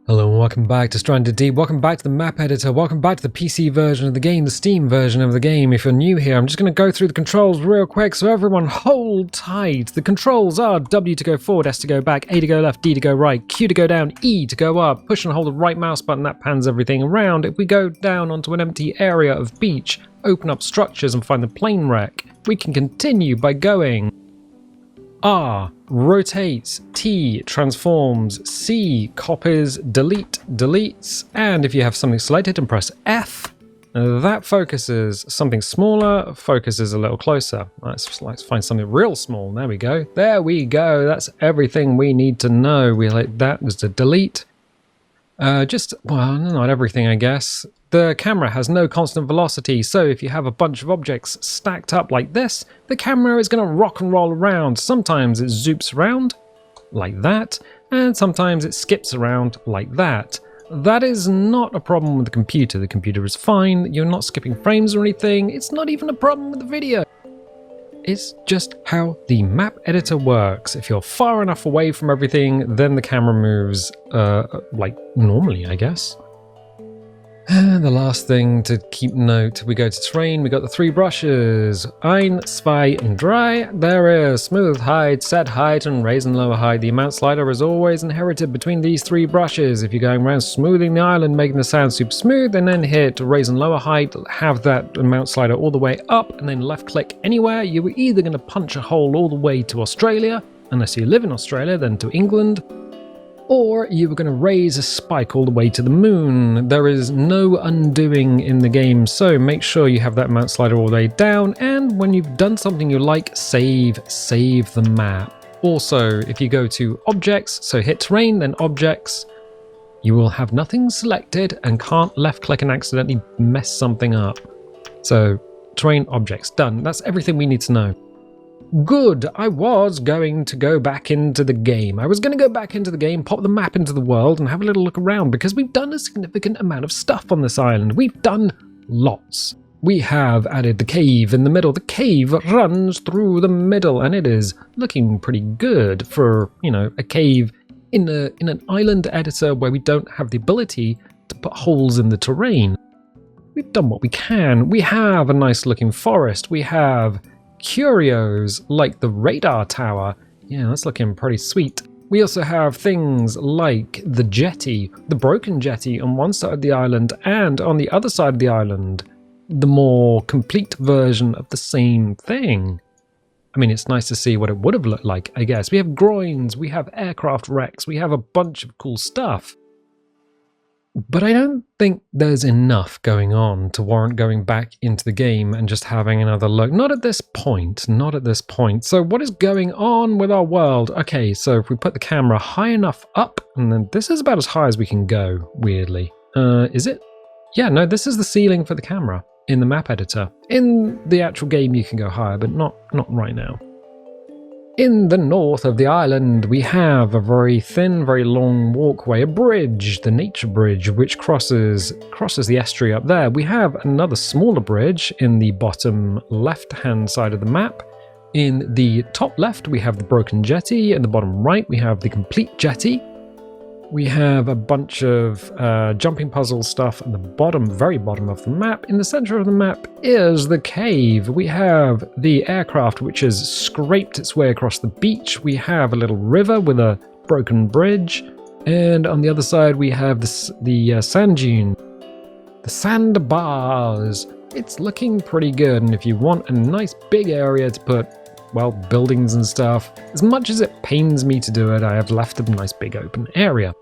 Hello and welcome back to Stranded Deep, welcome back to the map editor, welcome back to the PC version of the game, the Steam version of the game. If you're new here, I'm just going to go through the controls real quick, so everyone hold tight. The controls are W to go forward, S to go back, A to go left, D to go right, Q to go down, E to go up, push and hold the right mouse button, that pans everything around. If we go down onto an empty area of beach, open up structures and find the plane wreck, we can continue by going R rotates, T transforms, C copies, delete deletes, and if you have something selected and press F, that focuses something smaller, focuses a little closer. Let's find something real small. There we go. There we go. That's everything we need to know. That was the delete. Well, not everything, I guess. The camera has no constant velocity, so if you have a bunch of objects stacked up like this, the camera is going to rock and roll around. Sometimes it zoops around, like that, and sometimes it skips around, like that. That is not a problem with the computer. The computer is fine, you're not skipping frames or anything, it's not even a problem with the video. It's just how the map editor works. If you're far enough away from everything, then the camera moves like normally, I guess. And the last thing to keep note, we go to terrain, we got the three brushes. Ein, zwei, and drei. There is smooth height, set height, and raise and lower height. The amount slider is always inherited between these three brushes. If you're going around smoothing the island, making the sound super smooth, and then hit raise and lower height, have that amount slider all the way up, and then left click anywhere, you're either going to punch a hole all the way to Australia, unless you live in Australia, then to England, or you were going to raise a spike all the way to the moon. There is no undoing in the game, so make sure you have that mount slider all the way down, and when you've done something you like, save the map. Also, if you go to objects, so hit terrain, then objects, you will have nothing selected and can't left click and accidentally mess something up. So terrain, objects, done. That's everything we need to know. Good, I was going to go back into the game. I was going to go back into the game, pop the map into the world and have a little look around because we've done a significant amount of stuff on this island. We've done lots. We have added the cave in the middle. The cave runs through the middle and it is looking pretty good for, you know, a cave in an island editor where we don't have the ability to put holes in the terrain. We've done what we can. We have a nice looking forest. We have curios like the radar tower. Yeah, that's looking pretty sweet. We also have things like the jetty, the broken jetty on one side of the island, and on the other side of the island, the more complete version of the same thing. I mean, it's nice to see what it would have looked like, I guess. We have groins, we have aircraft wrecks, we have a bunch of cool stuff. But I don't think there's enough going on to warrant going back into the game and just having another look. Not at this point, not at this point. So what is going on with our world? Okay, so if we put the camera high enough up, and then this is about as high as we can go, weirdly. Is it? Yeah, no, this is the ceiling for the camera in the map editor. In the actual game you can go higher, but not right now. In the north of the island, we have a very thin, very long walkway, a bridge, the nature bridge, which crosses the estuary up there. We have another smaller bridge in the bottom left-hand side of the map. In the top left, we have the broken jetty. In the bottom right, we have the complete jetty. We have a bunch of jumping puzzle stuff at the bottom, very bottom of the map. In the center of the map is the cave. We have the aircraft which has scraped its way across the beach. We have a little river with a broken bridge. And on the other side we have the sand dune. The sandbars. It's looking pretty good, and if you want a nice big area to put, well, buildings and stuff, as much as it pains me to do it, I have left a nice big open area.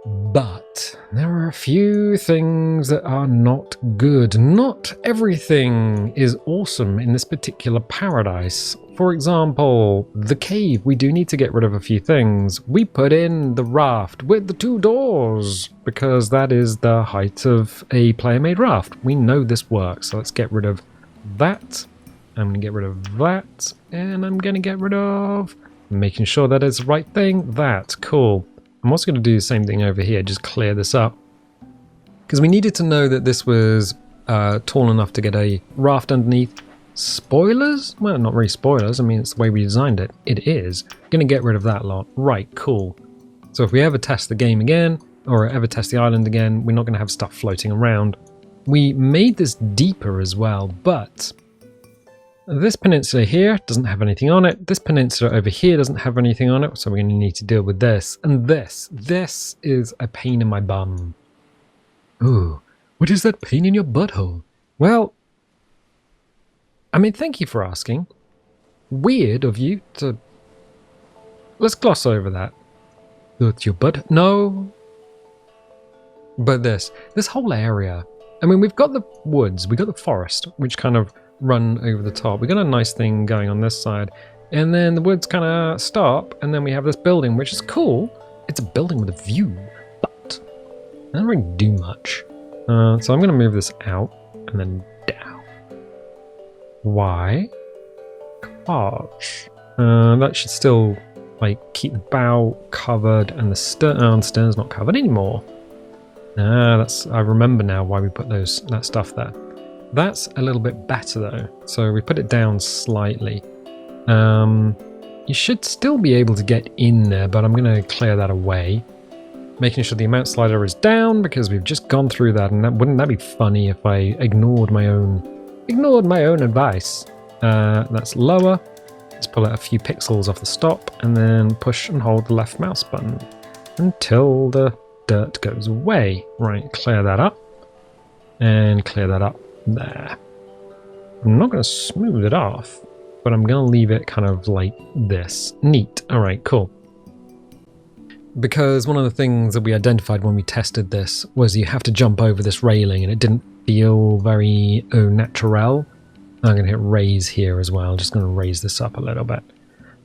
But there are a few things that are not good. Not everything is awesome in this particular paradise. For example, the cave. We do need to get rid of a few things. We put in the raft with the two doors because that is the height of a player-made raft. We know this works, so let's get rid of that. I'm going to get rid of that, and I'm going to get rid of making sure that it's the right thing. That, cool. I'm also going to do the same thing over here, just clear this up. Because we needed to know that this was tall enough to get a raft underneath. Spoilers? Well, not really spoilers. I mean, it's the way we designed it. It is. I'm going to get rid of that lot. Right, cool. So if we ever test the game again, or ever test the island again, we're not going to have stuff floating around. We made this deeper as well, but this peninsula here doesn't have anything on it. This peninsula over here doesn't have anything on it, so we're going to need to deal with this. And this is a pain in my bum. Ooh, what is that pain in your butthole? Well, I mean, thank you for asking. Weird of you to... Let's gloss over that. That's your butt? No. But this whole area, I mean, we've got the woods, we've got the forest, which kind of run over the top. We've got a nice thing going on this side. And then the woods kind of stop, and then we have this building, which is cool. It's a building with a view, but it doesn't really do much. So I'm going to move this out and then down. Why? Because that should still like keep the bow covered and the stern's not covered anymore. I remember now why we put that stuff there. That's a little bit better though. So we put it down slightly. You should still be able to get in there, but I'm going to clear that away. Making sure the amount slider is down because we've just gone through that, and wouldn't that be funny if I ignored my own advice? That's lower. Let's pull out a few pixels off the stop and then push and hold the left mouse button until the dirt goes away. Right, clear that up and clear that up there. I'm not going to smooth it off, but I'm going to leave it kind of like this. Neat. All right, cool. Because one of the things that we identified when we tested this was you have to jump over this railing, and it didn't feel very au naturel. I'm going to hit raise here as well. Just going to raise this up a little bit.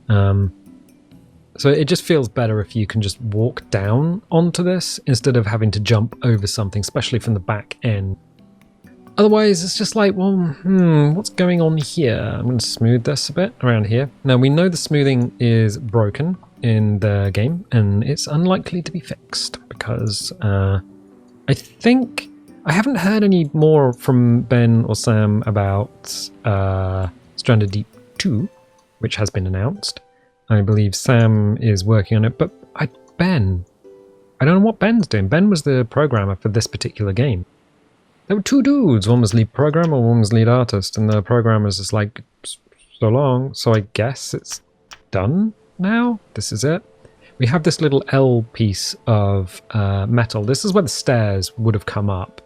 So it just feels better if you can just walk down onto this instead of having to jump over something, especially from the back end. Otherwise, it's just like, well, what's going on here? I'm going to smooth this a bit around here. Now, we know the smoothing is broken in the game, and it's unlikely to be fixed because I think... I haven't heard any more from Ben or Sam about Stranded Deep 2, which has been announced. I believe Sam is working on it, but Ben, I don't know what Ben's doing. Ben was the programmer for this particular game. There were two dudes. One was lead programmer, one was lead artist, and the programmer's just like, so long. So I guess it's done now. This is it. We have this little L piece of metal. This is where the stairs would have come up.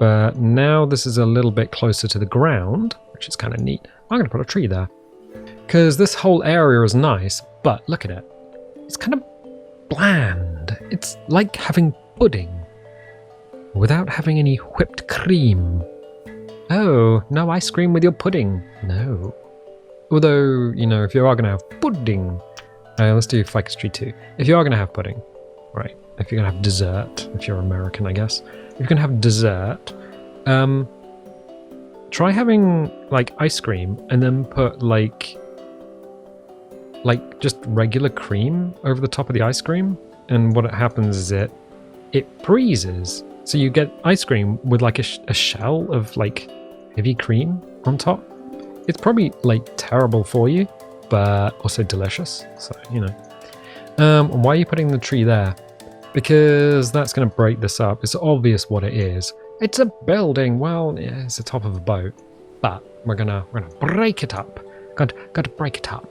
But now this is a little bit closer to the ground, which is kind of neat. I'm going to put a tree there. Because this whole area is nice, but look at it. It's kind of bland. It's like having pudding without having any whipped cream. Oh, no ice cream with your pudding. No. Although, you know, if you are going to have pudding... let's do ficus tree 2. If you are going to have pudding, right, if you're going to have dessert, if you're American, I guess. If you're going to have dessert, try having, like, ice cream and then put, like just regular cream over the top of the ice cream. And what happens is it freezes. So you get ice cream with, like, a shell of, like, heavy cream on top. It's probably, like, terrible for you, but also delicious. So, you know. Why are you putting the tree there? Because that's going to break this up. It's obvious what it is. It's a building. Well, yeah, it's the top of a boat. But we're gonna break it up. Got to break it up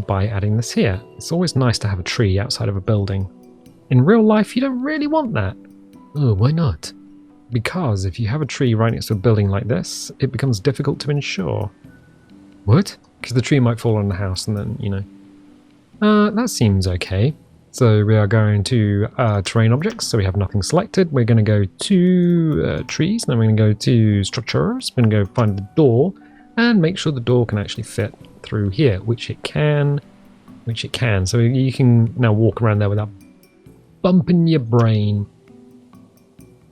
by adding this here. It's always nice to have a tree outside of a building. In real life, you don't really want that. Oh, why not? Because if you have a tree right next to a building like this, it becomes difficult to insure. What? Because the tree might fall on the house and then, you know. That seems okay. So we are going to terrain objects, so we have nothing selected. We're going to go to trees, and then we're going to go to structures. We're going to go find the door and make sure the door can actually fit through here, which it can. So you can now walk around there without bumping your brain.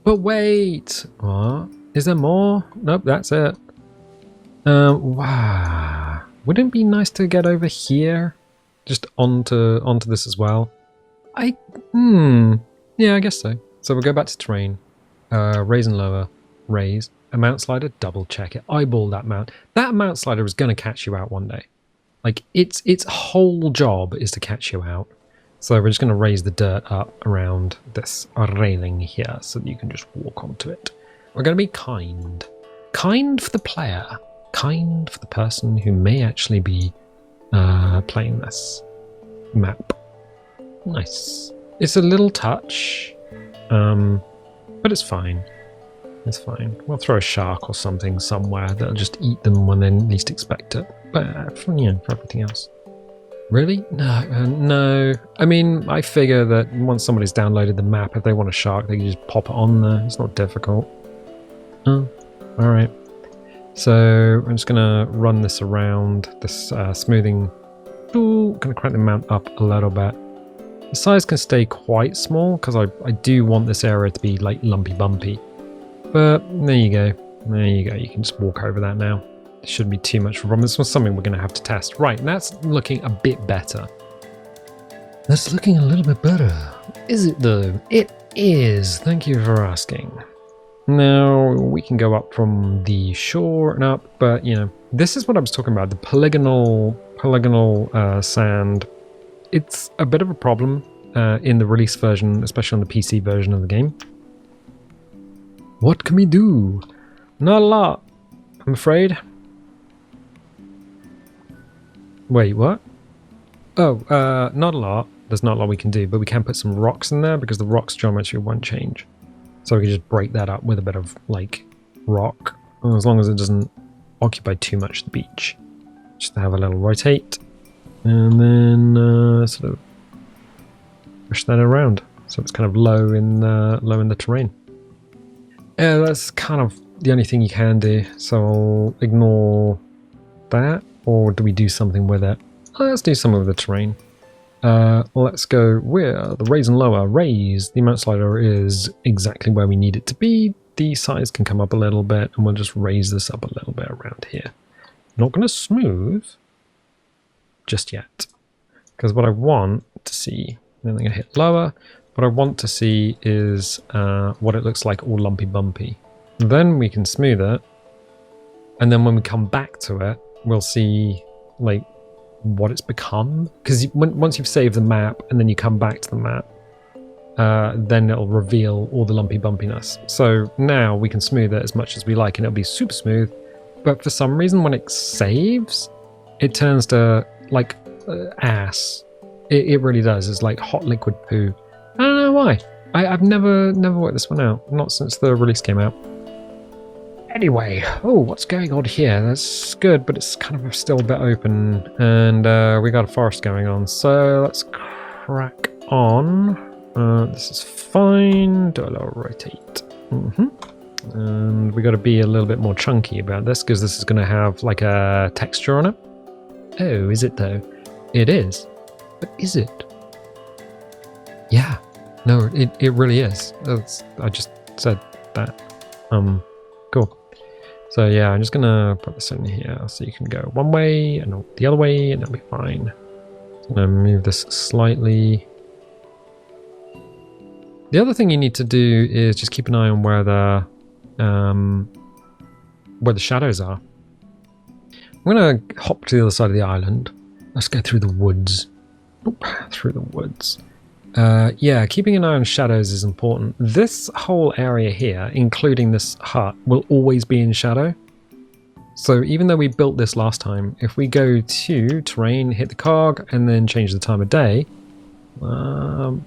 But wait, what? Is there more? Nope, that's it. Wow. Wouldn't it be nice to get over here? Just onto this as well. Yeah, I guess so. So we'll go back to terrain, raise and lower, raise, a mount slider, double check it, eyeball that mount. That mount slider is going to catch you out one day. Like, its whole job is to catch you out. So we're just going to raise the dirt up around this railing here so that you can just walk onto it. We're going to be kind. Kind for the player. Kind for the person who may actually be playing this map. Nice. It's a little touch, but it's fine. It's fine. We'll throw a shark or something somewhere that'll just eat them when they least expect it. But for everything else. Really? No. I mean, I figure that once somebody's downloaded the map, if they want a shark, they can just pop it on there. It's not difficult. Oh, all right. So I'm just going to run this around this smoothing tool. Going to crank the mount up a little bit. The size can stay quite small because I do want this area to be like lumpy bumpy. But there you go. There you go. You can just walk over that now. It shouldn't be too much of a problem. This was something we're going to have to test. Right, that's looking a bit better. That's looking a little bit better. Is it though? It is. Thank you for asking. Now, we can go up from the shore and up, but, you know, this is what I was talking about. The polygonal sand. It's a bit of a problem in the release version, especially on the PC version of the game. What can we do? Not a lot, I'm afraid. Wait, what? Oh, not a lot. There's not a lot we can do, but we can put some rocks in there because the rock's geometry won't change. So we can just break that up with a bit of, like, rock, as long as it doesn't occupy too much of the beach. Just to have a little rotate, and then sort of push that around, so it's kind of low in the terrain. Yeah, that's kind of the only thing you can do. So I'll ignore that, or do we do something with it? Let's do something with the terrain. Let's go where the raise and lower. Raise, the amount slider is exactly where we need it to be. The size can come up a little bit, and we'll just raise this up a little bit around here. Not going to smooth just yet, because what I want to see, then I'm going to hit lower. What I want to see is what it looks like all lumpy bumpy. Then we can smooth it, and then when we come back to it, we'll see like what it's become. Because once you've saved the map and then you come back to the map, then it'll reveal all the lumpy bumpiness. So now we can smooth it as much as we like, and it'll be super smooth. But for some reason, when it saves, it turns to like ass. It really does. It's like hot liquid poo. I don't know why. I've never worked this one out. Not since the release came out. Anyway, oh, what's going on here? That's good, but it's kind of still a bit open, and we got a forest going on. So let's crack on. This is fine. Do a little rotate. And we got to be a little bit more chunky about this because this is going to have like a texture on it. Oh, is it though? It is. But is it? Yeah. No, it really is. I just said that. Cool. So yeah, I'm just gonna put this in here so you can go one way and the other way, and it'll be fine. I'm gonna move this slightly. The other thing you need to do is just keep an eye on where the shadows are. I'm gonna hop to the other side of the island. Let's go through the woods. Oop, through the woods. Yeah, keeping an eye on shadows is important. This whole area here, including this hut, will always be in shadow. So even though we built this last time, if we go to terrain, hit the cog, and then change the time of day,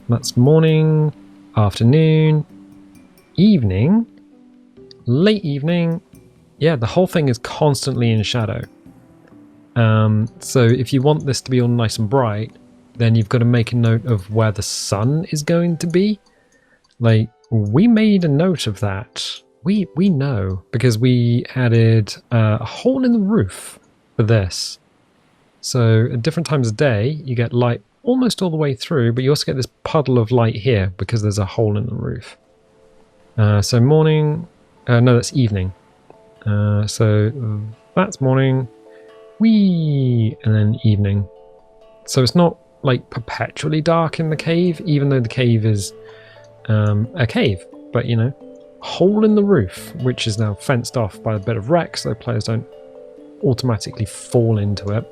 that's morning, afternoon, evening, late evening. Yeah, the whole thing is constantly in shadow. So if you want this to be all nice and bright, then you've got to make a note of where the sun is going to be. Like, we made a note of that. We know, because we added a hole in the roof for this. So at different times of day, you get light almost all the way through, but you also get this puddle of light here because there's a hole in the roof. So morning, no, that's evening. So that's morning, and then evening. So it's not like perpetually dark in the cave, even though the cave is a cave, but you know, hole in the roof, which is now fenced off by a bit of wreck so players don't automatically fall into it.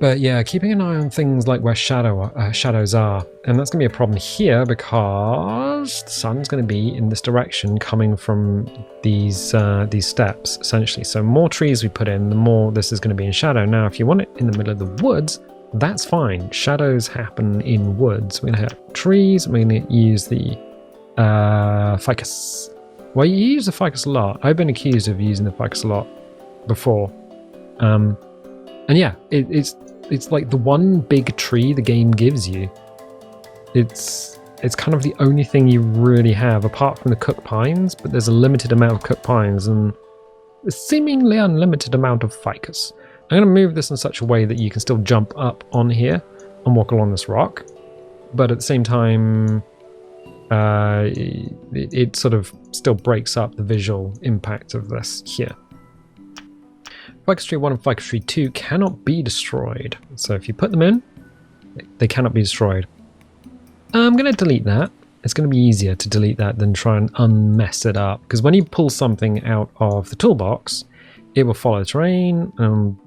But yeah, keeping an eye on things like where shadows are. And that's going to be a problem here because the sun's going to be in this direction coming from these steps, essentially. So more trees we put in, the more this is going to be in shadow. Now, if you want it in the middle of the woods, that's fine. Shadows happen in woods. We're going to have trees. We're going to use the ficus. Well, you use the ficus a lot. I've been accused of using the ficus a lot before. And yeah, it's like the one big tree the game gives you. It's kind of the only thing you really have apart from the cooked pines, but there's a limited amount of cooked pines and a seemingly unlimited amount of ficus. I'm going to move this in such a way that you can still jump up on here and walk along this rock, but at the same time it sort of still breaks up the visual impact of this here. Ficus tree 1 and ficus tree 2 cannot be destroyed. So if you put them in, they cannot be destroyed. I'm going to delete that. It's going to be easier to delete that than try and unmess it up. Because when you pull something out of the toolbox, it will follow terrain,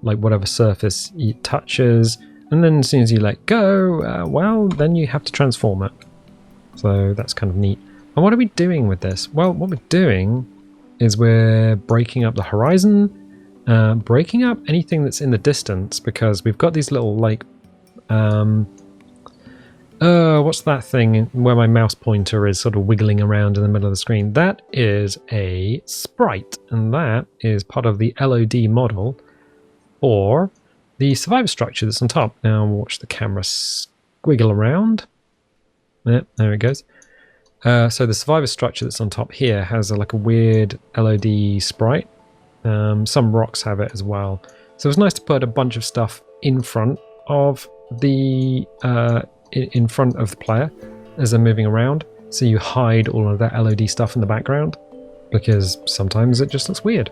like whatever surface it touches. And then as soon as you let go, well, then you have to transform it. So that's kind of neat. And what are we doing with this? Well, what we're doing is we're breaking up the horizon, breaking up anything that's in the distance, because we've got these little like what's that thing where my mouse pointer is sort of wiggling around in the middle of the screen? That is a sprite, and that is part of the LOD model or the survivor structure that's on top. Now watch the camera squiggle around. Yeah, there it goes. So the survivor structure that's on top here has like a weird LOD sprite. Some rocks have it as well. So it's nice to put a bunch of stuff in front of the player as they're moving around, so you hide all of that LOD stuff in the background, because sometimes it just looks weird.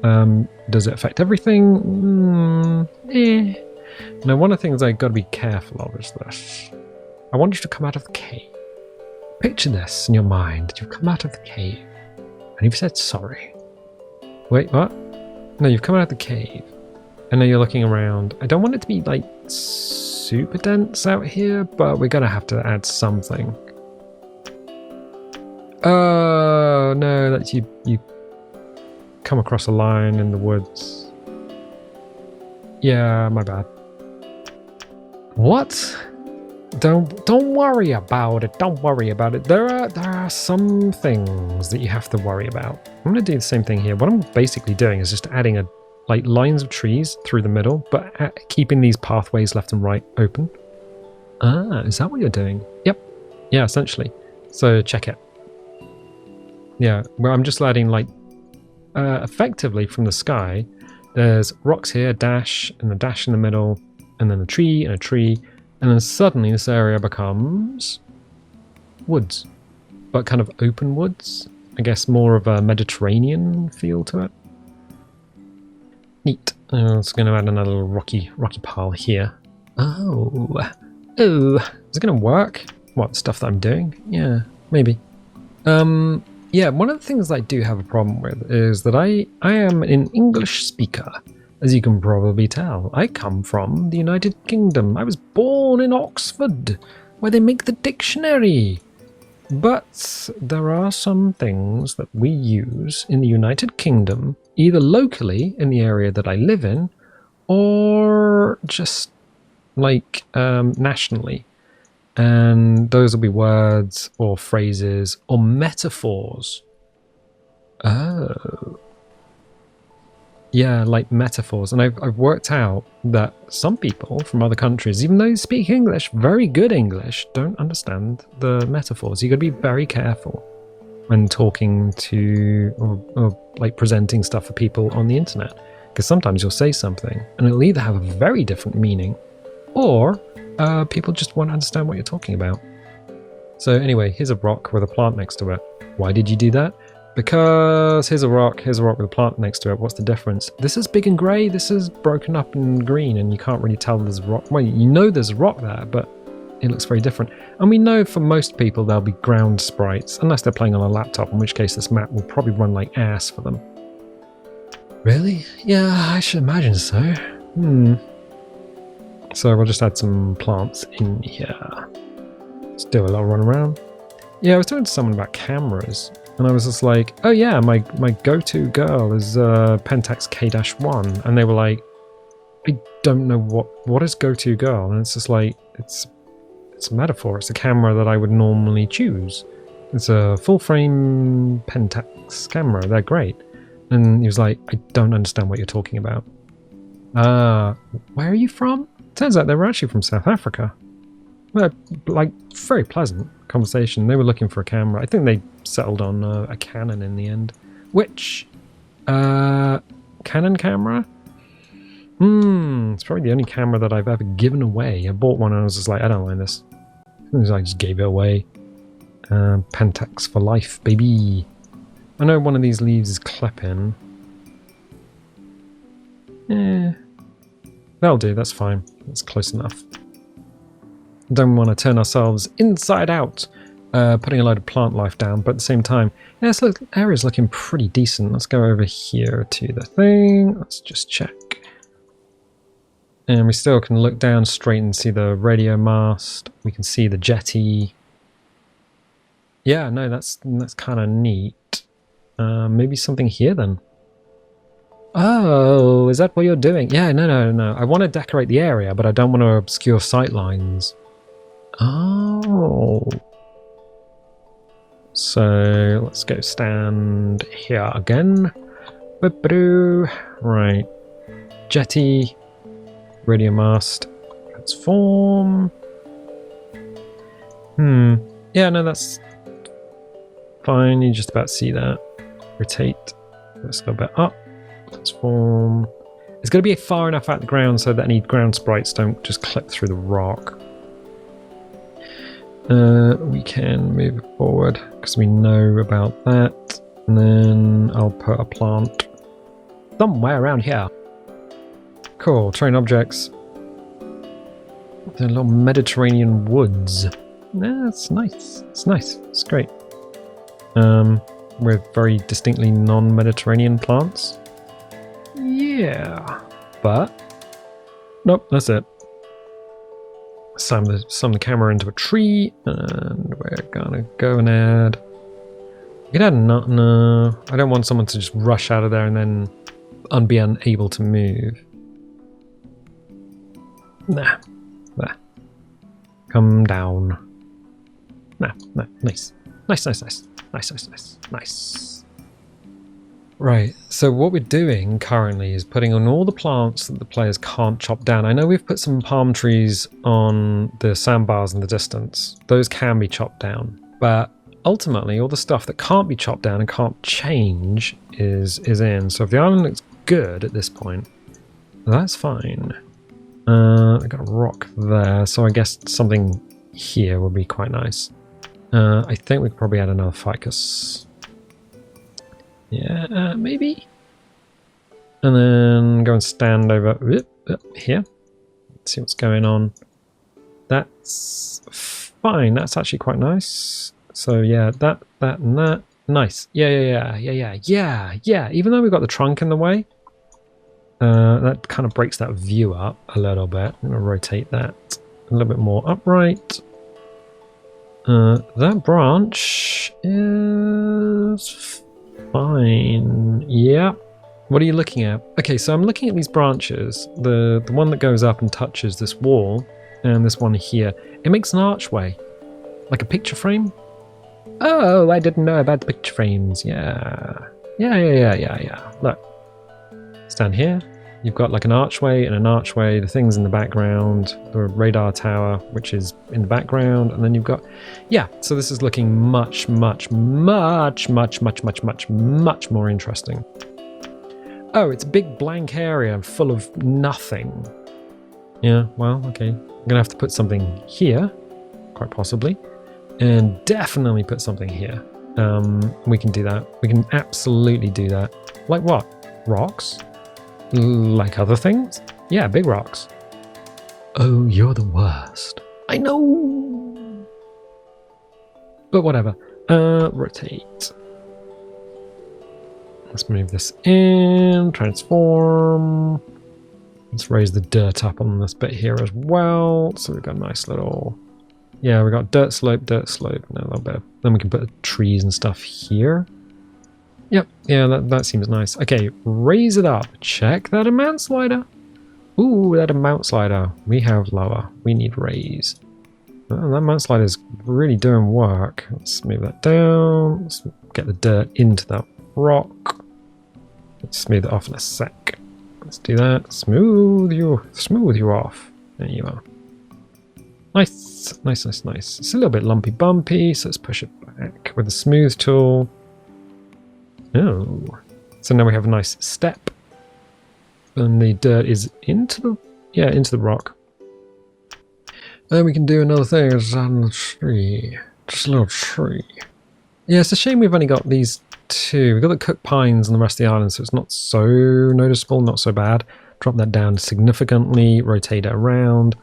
Does it affect everything? Now, one of the things I've got to be careful of is this. I want you to come out of the cave. Picture this in your mind. You've come out of the cave and you've said sorry. Wait, what? No, you've come out of the cave and now you're looking around. I don't want it to be like super dense out here, but we're gonna have to add something. Oh no, that's you come across a line in the woods. Yeah, my bad. What? Don't worry about it. Don't worry about it. There are some things that you have to worry about. I'm gonna do the same thing here. What I'm basically doing is just adding like lines of trees through the middle, but keeping these pathways left and right open. Ah, is that what you're doing? Yep. Yeah, essentially. So check it. Yeah, where I'm just adding like effectively from the sky. There's rocks here, dash, and a dash in the middle, and then a tree and a tree. And then suddenly this area becomes woods, but kind of open woods. I guess more of a Mediterranean feel to it. Neat. I'm just going to add another little rocky pile here. Oh, is it going to work? What, stuff that I'm doing? Yeah, maybe. Yeah, one of the things I do have a problem with is that I am an English speaker. As you can probably tell, I come from the United Kingdom. I was born in Oxford, where they make the dictionary. But there are some things that we use in the United Kingdom, either locally in the area that I live in, or just like nationally. And those will be words or phrases or metaphors. Oh. Yeah, like metaphors. And I've worked out that some people from other countries, even though they speak English, very good English, don't understand the metaphors. You got to be very careful when talking to or like presenting stuff for people on the internet, because sometimes you'll say something and it'll either have a very different meaning or people just won't understand what you're talking about. So anyway, here's a rock with a plant next to it. Why did you do that? Because here's a rock with a plant next to it. What's the difference? This is big and grey, this is broken up and green, and you can't really tell there's a rock. Well, you know there's a rock there, but it looks very different. And we know for most people there'll be ground sprites, unless they're playing on a laptop, in which case this map will probably run like ass for them. Really? Yeah, I should imagine so. So we'll just add some plants in here. Let's do a little run around. Yeah, I was talking to someone about cameras, and I was just like, oh yeah, my go-to girl is Pentax K-1, and they were like, I don't know what is go-to girl, and it's just like, it's a metaphor. It's a camera that I would normally choose. It's a full-frame Pentax camera. They're great. And he was like, I don't understand what you're talking about. Where are you from? Turns out they were actually from South Africa. Well, like, very pleasant conversation. They were looking for a camera. I think they settled on a Canon in the end. Which, Canon camera? It's probably the only camera that I've ever given away. I bought one and I was just like, I don't like this. I just gave it away. Pentax for life, baby. I know one of these leaves is clipping. Yeah, that'll do, that's fine. That's close enough. Don't want to turn ourselves inside out, putting a load of plant life down, but at the same time, yeah, this area's looking pretty decent. Let's go over here to the thing. Let's just check. And we still can look down straight and see the radio mast. We can see the jetty. Yeah, no, that's kind of neat. Maybe something here then. Oh, is that what you're doing? Yeah, no. I want to decorate the area, but I don't want to obscure sight lines. Oh. So let's go stand here again. Right. Jetty. Radio mast. Transform. Yeah, no, that's fine. You just about see that. Rotate. Let's go back up. Transform. It's going to be far enough out the ground so that any ground sprites don't just clip through the rock. We can move it forward because we know about that. And then I'll put a plant somewhere around here. Cool. Terrain objects. The little Mediterranean woods. Yeah, that's nice. It's nice. It's great. With very distinctly non-Mediterranean plants. Yeah, but nope, that's it. Sum the camera into a tree, and we're gonna go and add. We can add no. I don't want someone to just rush out of there and then be unable to move. Nah, there. Come down. Nah, nice. Nice. Right, so what we're doing currently is putting on all the plants that the players can't chop down. I know we've put some palm trees on the sandbars in the distance. Those can be chopped down. But ultimately, all the stuff that can't be chopped down and can't change is in. So if the island looks good at this point, that's fine. I've got a rock there, so I guess something here would be quite nice. I think we could probably add another ficus. Yeah, maybe. And then go and stand over here. Let's see what's going on. That's fine. That's actually quite nice. So yeah, that and that. Nice. Yeah. Even though we've got the trunk in the way, that kind of breaks that view up a little bit. I'm going to rotate that a little bit more upright. That branch is fine. Yeah. What are you looking at? Okay, so I'm looking at these branches. The one that goes up and touches this wall, and this one here. It makes an archway, like a picture frame. Oh, I didn't know about the picture frames. Yeah. Look, stand here. You've got like an archway and an archway. The thing's in the background. The radar tower, which is in the background, and then you've got, yeah. So this is looking much more interesting. Oh, it's a big blank area full of nothing. Yeah. Well, okay. I'm gonna have to put something here, quite possibly, and definitely put something here. We can do that. We can absolutely do that. Like what? Rocks? Like other things? Yeah, big rocks. Oh, you're the worst. I know. But whatever. Rotate. Let's move this in. Transform. Let's raise the dirt up on this bit here as well. So we've got a nice little... Yeah, we've got dirt slope, no, a little bit. Then we can put the trees and stuff here. Yep, yeah, that seems nice. Okay, raise it up. Check that amount slider. Ooh, that amount slider. We have lower. We need raise. Oh, that amount slider is really doing work. Let's move that down. Let's get the dirt into that rock. Let's smooth it off in a sec. Let's do that. Smooth you off. There you are. Nice, nice, nice, nice. It's a little bit lumpy bumpy, so let's push it back with the smooth tool. Oh, so now we have a nice step, and the dirt is into the rock. And we can do another thing on the tree, just a little tree. Yeah, it's a shame we've only got these two. We've got the cooked pines and the rest of the island, so it's not so noticeable, not so bad. Drop that down significantly, rotate it around,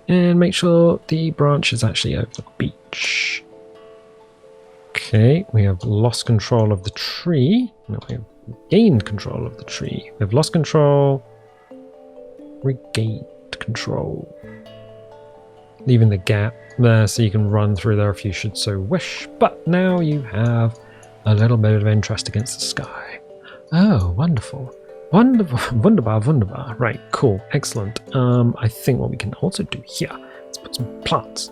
and make sure the branch is actually over the beach. Okay, we have lost control of the tree. No, we have gained control of the tree. We have lost control, regained control. Leaving the gap there so you can run through there if you should so wish. But now you have a little bit of interest against the sky. Oh, wonderful. Wonderful. Wunderbar, wunderbar. Right, cool. Excellent. I think what we can also do here, let's put some plants.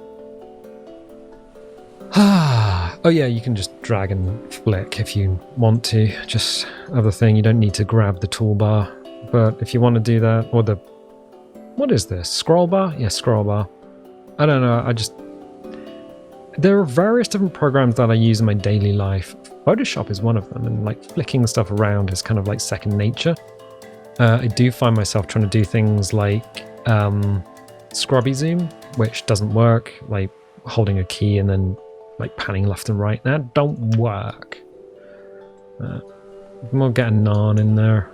Oh yeah, you can just drag and flick if you want to. Just other thing, you don't need to grab the toolbar. But if you want to do that, or the... What is this? Scroll bar? Yeah, scroll bar. I don't know, there are various different programs that I use in my daily life. Photoshop is one of them, and like flicking stuff around is kind of like second nature. I do find myself trying to do things like scrubby zoom, which doesn't work, like holding a key and then like panning left and right. That don't work. We'll get a naan in there.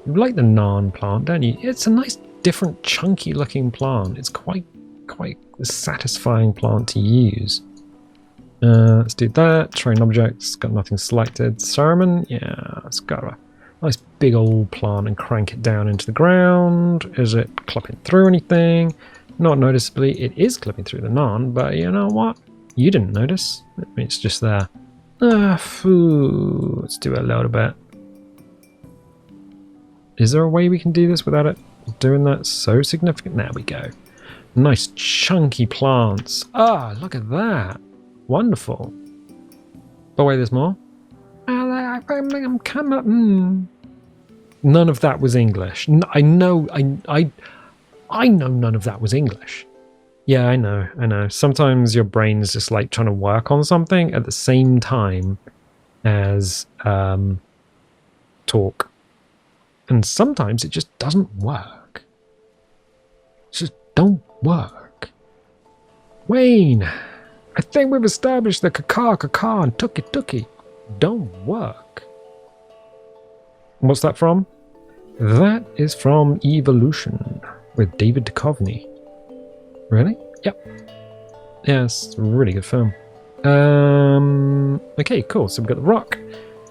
You like the naan plant, don't you? It's a nice, different, chunky looking plant. It's quite a satisfying plant to use. Let's do that. Terrain objects, got nothing selected. Sermon, yeah, it's got a nice big old plant and crank it down into the ground. Is it clipping through anything? Not noticeably. It is clipping through the naan, but you know what? You didn't notice. It's just there. Let's do it a little bit. Is there a way we can do this without it doing that so significant? There we go. Nice chunky plants. Ah, look at that. Wonderful. Oh wait, there's more? I'm kind of... None of that was English. I know none of that was English. Yeah, I know. Sometimes your brain's just like trying to work on something at the same time as talk. And sometimes it just doesn't work. It just don't work. Wayne, I think we've established that caca and tuki don't work. What's that from? That is from Evolution with David Duchovny. Really? Yep. Yeah, it's a really good film. Okay, cool. So we've got the rock,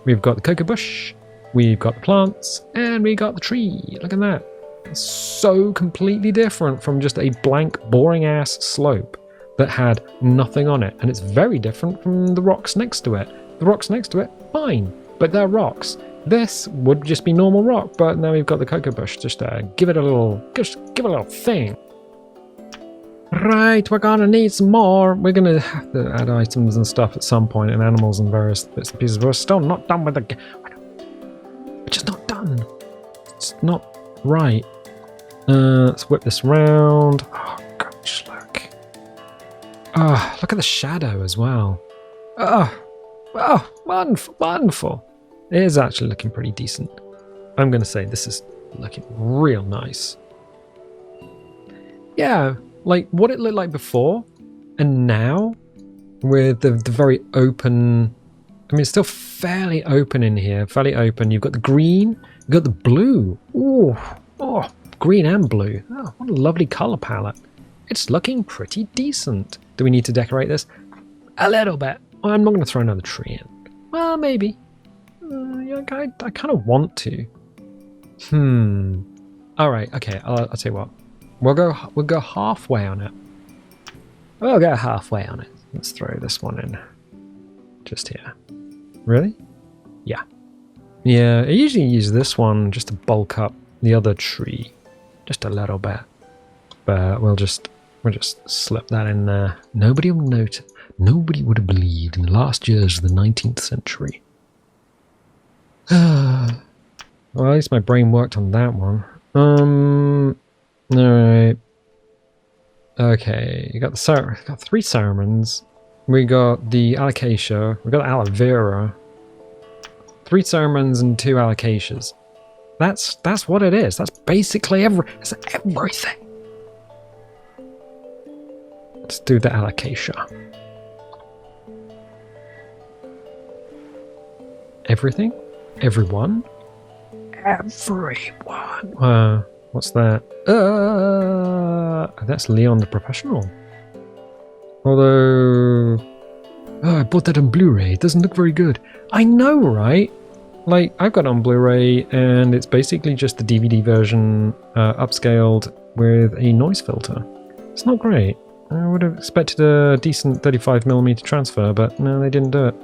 we've got the cocoa bush, we've got the plants, and we got the tree. Look at that. It's so completely different from just a blank, boring-ass slope that had nothing on it. And it's very different from the rocks next to it. The rocks next to it, fine, but they're rocks. This would just be normal rock, but now we've got the cocoa bush. Just give it a little thing. Right, we're gonna need some more. We're gonna have to add items and stuff at some point, and animals and various bits and pieces. We're still not done with the... We're just not done. It's not right. Let's whip this around. Oh, gosh, look. Oh, look at the shadow as well. Oh, wonderful, wonderful. It is actually looking pretty decent. I'm going to say this is looking real nice. Yeah, like what it looked like before and now with the very open... I mean, it's still fairly open in here, fairly open. You've got the green, you've got the blue. Oh, green and blue. Oh, what a lovely color palette. It's looking pretty decent. Do we need to decorate this? A little bit. Well, I'm not going to throw another tree in. Well, maybe. Yeah, I kind of want to. All right, okay. I'll tell you what. We'll go halfway on it. We'll go halfway on it. Let's throw this one in. Just here. Really? Yeah. Yeah, I usually use this one just to bulk up the other tree. Just a little bit. But we'll just slip that in there. Nobody will note. Nobody would have believed in the last years of the 19th century. Well, at least my brain worked on that one. Alright. Okay, you got got 3 ceremons. We got the alocasia. We got the aloe vera. 3 ceremons and 2 alocasias. That's what it is. That's basically everything. Let's do the alocasia. Everything? Everyone? Everyone. What's that? That's Leon the Professional. Although... Oh, I bought that on Blu-ray. It doesn't look very good. I know, right? Like, I've got it on Blu-ray, and it's basically just the DVD version upscaled with a noise filter. It's not great. I would have expected a decent 35mm transfer, but no, they didn't do it.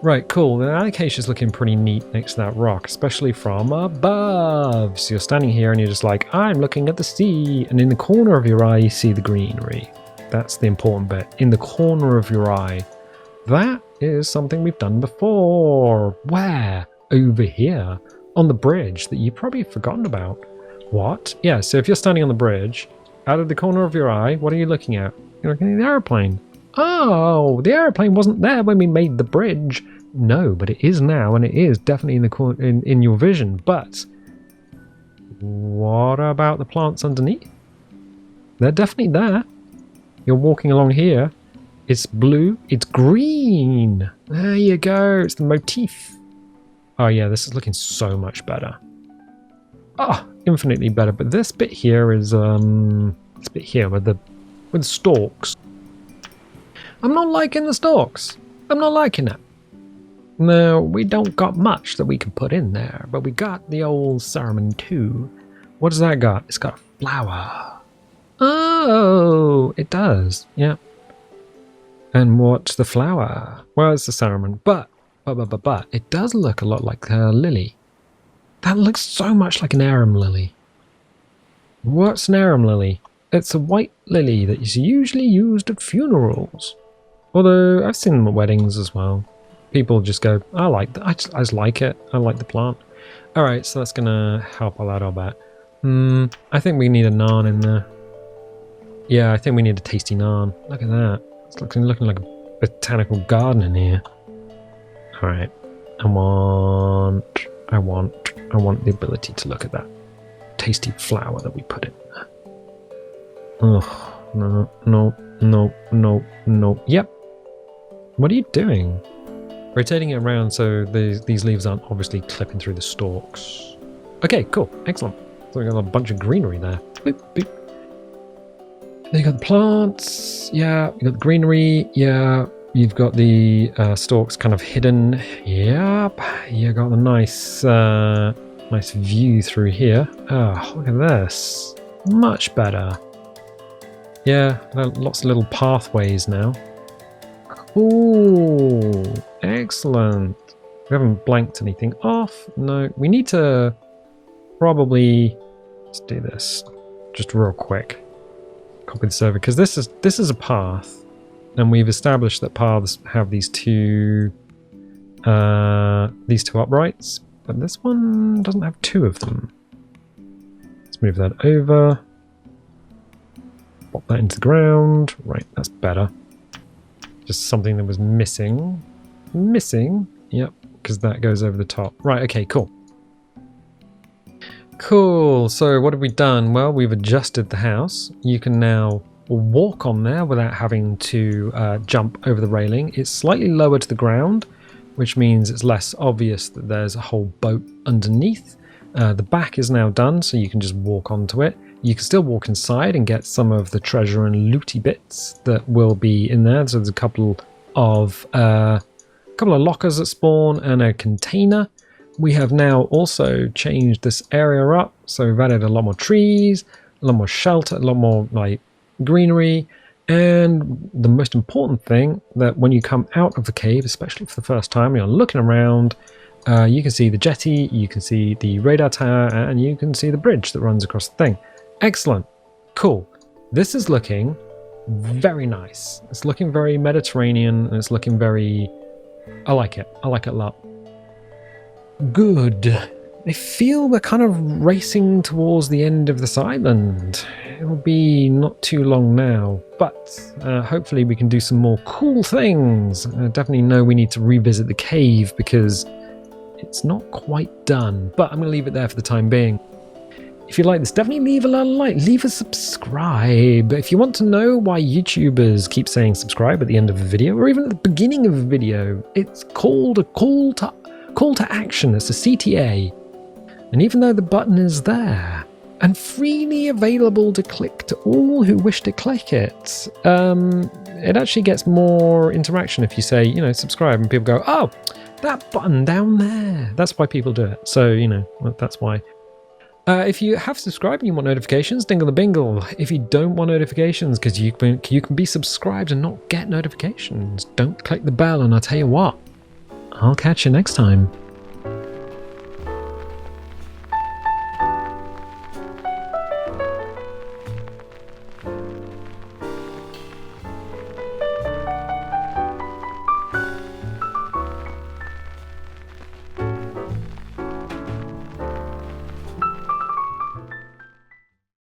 Right, cool. The alocasia's looking pretty neat next to that rock, especially from above. So you're standing here and you're just like, I'm looking at the sea. And in the corner of your eye, you see the greenery. That's the important bit. In the corner of your eye. That is something we've done before. Where? Over here. On the bridge that you've probably forgotten about. What? Yeah, so if you're standing on the bridge, out of the corner of your eye, what are you looking at? You're looking at the aeroplane. Oh, the aeroplane wasn't there when we made the bridge. No, but it is now, and it is definitely in your vision. But what about the plants underneath? They're definitely there. You're walking along here. It's blue. It's green. There you go. It's the motif. Oh yeah, this is looking so much better. Oh, infinitely better. But this bit here is this bit here with the stalks. I'm not liking the stalks. I'm not liking it. No, we don't got much that we can put in there, but we got the old ceremon too. What does that got? It's got a flower. Oh, it does. Yeah. And what's the flower? Well, it's the ceremon, but it does look a lot like a lily. That looks so much like an arum lily. What's an arum lily? It's a white lily that is usually used at funerals. Although I've seen them at weddings as well. People just go, I like that. I just like it. I like the plant. All right, so that's gonna help a little bit. I think we need a naan in there. Yeah, I think we need a tasty naan. Look at that. It's looking like a botanical garden in here. All right, I want the ability to look at that tasty flower that we put in there. Oh, no. Yep. What are you doing? Rotating it around so these leaves aren't obviously clipping through the stalks. Okay, cool. Excellent. So we got a bunch of greenery there. Boop, boop. Then you got the plants. Yeah. You got the greenery. Yeah. You've got the stalks kind of hidden. Yep. You got the nice view through here. Oh, look at this. Much better. Yeah, lots of little pathways now. Ooh, excellent. We haven't blanked anything off. No, we need to probably... Let's do this just real quick. Copy the server, because this is a path. And we've established that paths have these two uprights. But this one doesn't have 2 of them. Let's move that over. Pop that into the ground. Right, that's better. Just something that was missing. Yep, because that goes over the top. Right, okay, cool. Cool, so what have we done? Well, we've adjusted the house. You can now walk on there without having to jump over the railing. It's slightly lower to the ground, which means it's less obvious that there's a whole boat underneath. The back is now done, so you can just walk onto it. You can still walk inside and get some of the treasure and looty bits that will be in there. So there's a couple of lockers that spawn and a container We have now also changed this area up, so we've added a lot more trees, a lot more shelter, a lot more like greenery, and the most important thing, that when you come out of the cave, especially for the first time, you're looking around, you can see the jetty, you can see the radar tower, and you can see the bridge that runs across the thing. Excellent. Cool. This is looking very nice. It's looking very Mediterranean, and it's looking very... I like it. I like it a lot. Good. I feel we're kind of racing towards the end of this island. It'll be not too long now, but hopefully we can do some more cool things. I definitely know we need to revisit the cave because it's not quite done, but I'm going to leave it there for the time being. If you like this, definitely leave a like, leave a subscribe. If you want to know why YouTubers keep saying subscribe at the end of a video, or even at the beginning of a video, it's called a call to action. It's a CTA. And even though the button is there and freely available to click to all who wish to click it, it actually gets more interaction if you say, you know, subscribe, and people go, oh, that button down there. That's why people do it. So, you know, that's why. If you have subscribed and you want notifications, dingle the bingle. If you don't want notifications, because you can be subscribed and not get notifications, don't click the bell, and I'll tell you what, I'll catch you next time.